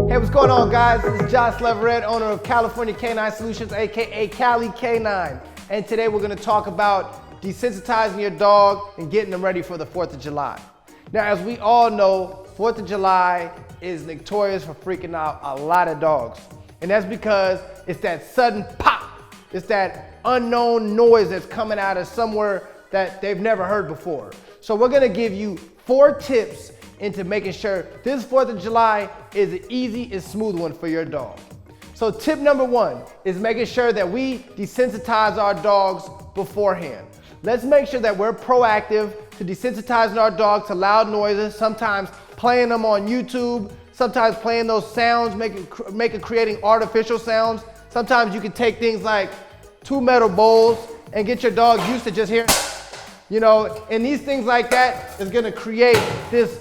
Hey, what's going on, guys? This is Josh Leverett, owner of California Canine Solutions, aka Cali Canine. And today we're going to talk about desensitizing your dog and getting them ready for the 4th of July. Now, as we all know, 4th of July is notorious for freaking out a lot of dogs. And that's because it's that sudden pop. It's that unknown noise that's coming out of somewhere that they've never heard before. So we're going to give you 4 tips into making sure this 4th of July is an easy and smooth one for your dog. So tip number 1 is making sure that we desensitize our dogs beforehand. Let's make sure that we're proactive to desensitizing our dogs to loud noises, sometimes playing them on YouTube, sometimes playing those sounds, creating artificial sounds. Sometimes you can take things like 2 metal bowls and get your dog used to just hearing, and these things like that is gonna create this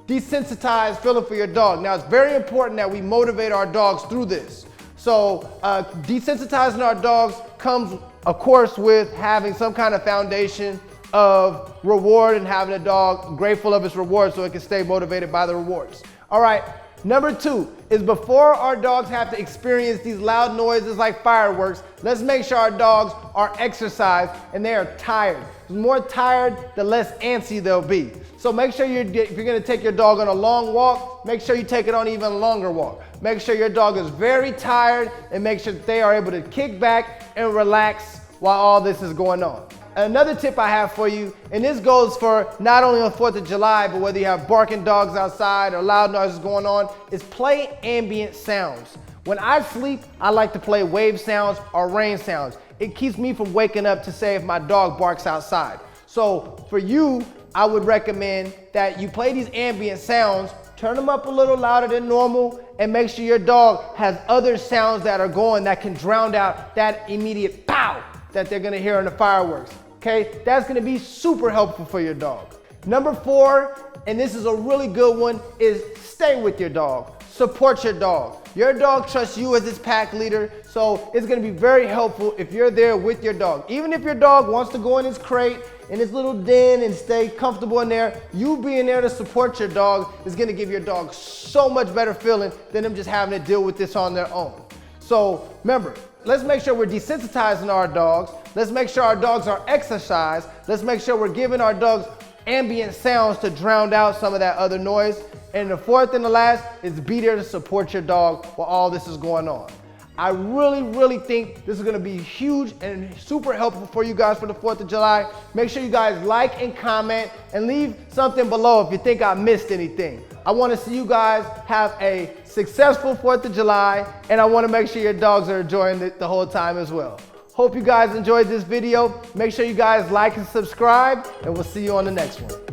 desensitized feeling for your dog. Now, it's very important that we motivate our dogs through this. So desensitizing our dogs comes, of course, with having some kind of foundation of reward and having a dog grateful of its reward so it can stay motivated by the rewards. All right, number 2 is before our dogs have to experience these loud noises like fireworks, let's make sure our dogs are exercised and they are tired. The more tired, the less antsy they'll be. So make sure if you're gonna take your dog on a long walk, make sure you take it on an even longer walk. Make sure your dog is very tired and make sure that they are able to kick back and relax while all this is going on. Another tip I have for you, and this goes for not only on 4th of July, but whether you have barking dogs outside or loud noises going on, is play ambient sounds. When I sleep, I like to play wave sounds or rain sounds. It keeps me from waking up to say if my dog barks outside. So for you, I would recommend that you play these ambient sounds, turn them up a little louder than normal, and make sure your dog has other sounds that are going that can drown out that immediate pow that they're gonna hear in the fireworks. Okay, that's gonna be super helpful for your dog. Number 4, and this is a really good one, is stay with your dog. Support your dog. Your dog trusts you as its pack leader, so it's gonna be very helpful if you're there with your dog. Even if your dog wants to go in his crate, in his little den and stay comfortable in there, you being there to support your dog is gonna give your dog so much better feeling than them just having to deal with this on their own. So remember, let's make sure we're desensitizing our dogs. Let's make sure our dogs are exercised. Let's make sure we're giving our dogs ambient sounds to drown out some of that other noise. And the 4th and the last is be there to support your dog while all this is going on. I really think this is gonna be huge and super helpful for you guys for the 4th of July. Make sure you guys like and comment and leave something below if you think I missed anything. I wanna see you guys have a successful 4th of July, and I wanna make sure your dogs are enjoying it the whole time as well. Hope you guys enjoyed this video. Make sure you guys like and subscribe, and we'll see you on the next one.